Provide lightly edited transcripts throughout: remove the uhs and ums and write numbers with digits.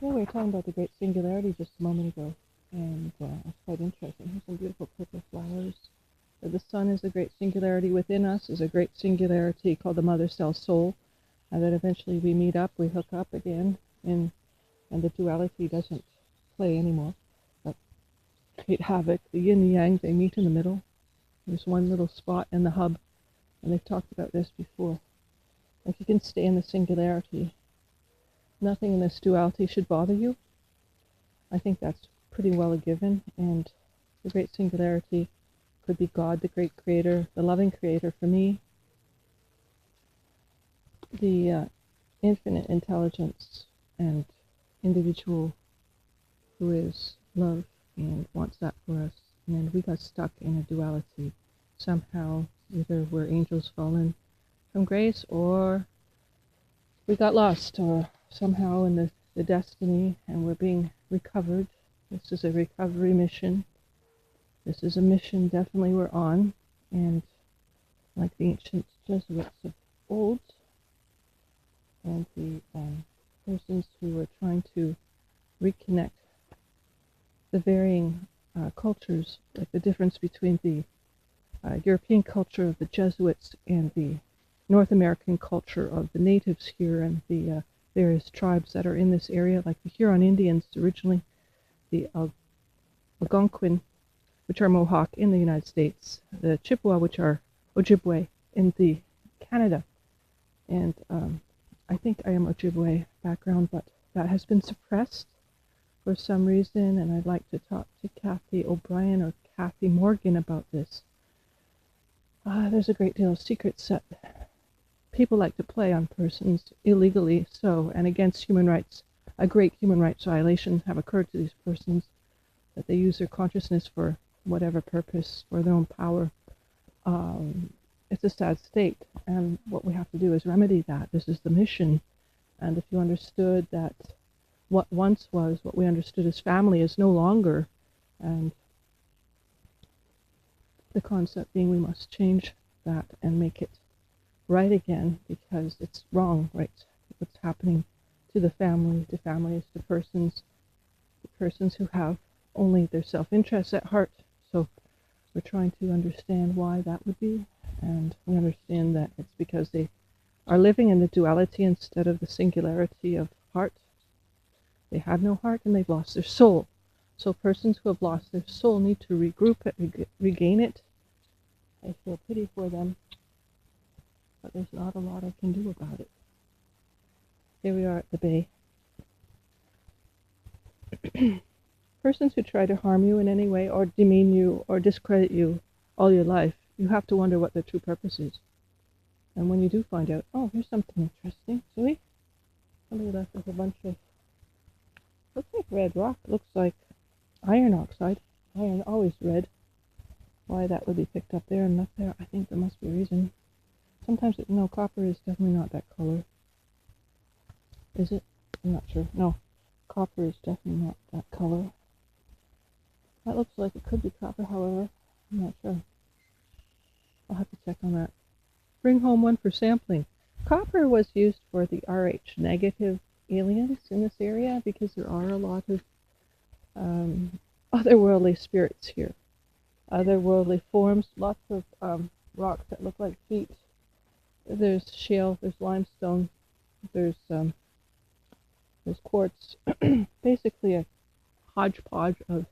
Yeah, we were talking about the great singularity just a moment ago, and it's quite interesting. Here's some beautiful purple flowers. The sun is a great singularity within us, is a great singularity called the mother cell soul, and then eventually we meet up, we hook up again, and the duality doesn't play anymore, but create havoc. The yin and yang, they meet in the middle. There's one little spot in the hub, and they've talked about this before. If you can stay in the singularity, nothing in this duality should bother you. I think that's pretty well a given, and the great singularity could be God, the great creator, the loving creator for me, the infinite intelligence and individual who is love and wants that for us. And we got stuck in a duality somehow. Either we're angels fallen from grace, or we got lost, or somehow in the destiny, and we're being recovered. This is a recovery mission. This is a mission definitely we're on, and like the ancient Jesuits of old, and the persons who were trying to reconnect the varying cultures, like the difference between the European culture of the Jesuits and the North American culture of the natives here, and the various tribes that are in this area, like the Huron Indians originally, the Algonquin, which are Mohawk in the United States, the Chippewa, which are Ojibwe in the Canada, and I think I am Ojibwe background, but that has been suppressed for some reason, and I'd like to talk to Kathy O'Brien or Kathy Morgan about this. There's a great deal of secrets that people like to play on persons illegally, so, and against human rights. A great human rights violation have occurred to these persons, that they use their consciousness for whatever purpose, for their own power. It's a sad state, and what we have to do is remedy that. This is the mission, and if you understood that what once was, what we understood as family, is no longer, and the concept being we must change that and make it right again, because it's wrong, right? What's happening to the family, to families, to persons who have only their self-interest at heart. So we're trying to understand why that would be, and we understand that it's because they are living in the duality instead of the singularity of heart. They have no heart and they've lost their soul. So persons who have lost their soul need to regroup it, regain it. I feel pity for them, but there's not a lot I can do about it. Here we are at the bay. Persons who try to harm you in any way, or demean you, or discredit you all your life, you have to wonder what their true purpose is. And when you do find out, oh, here's something interesting, see? Somebody left with a bunch of, looks like red rock, looks like iron oxide. Iron, always red. Why that would be picked up there and left there, I think there must be a reason. Sometimes, no, copper is definitely not that color. Is it? I'm not sure. No, copper is definitely not that color. That looks like it could be copper, however. I'm not sure. I'll have to check on that. Bring home one for sampling. Copper was used for the Rh negative aliens in this area, because there are a lot of otherworldly spirits here. Otherworldly forms, lots of rocks that look like feet. There's shale, there's limestone, there's quartz. Basically a hodgepodge of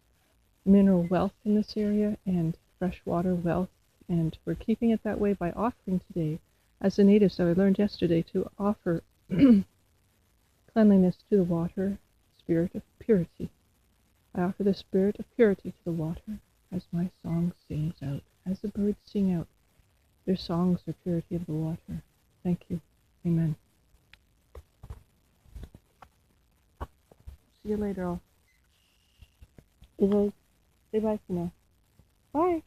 mineral wealth in this area and freshwater wealth, and we're keeping it that way by offering today, as the natives that I learned yesterday, to offer cleanliness to the water, spirit of purity. I offer the spirit of purity to the water as my song sings out, as the birds sing out their songs of purity of the water. Thank you. Amen. See you later all. Say bye for now. Bye.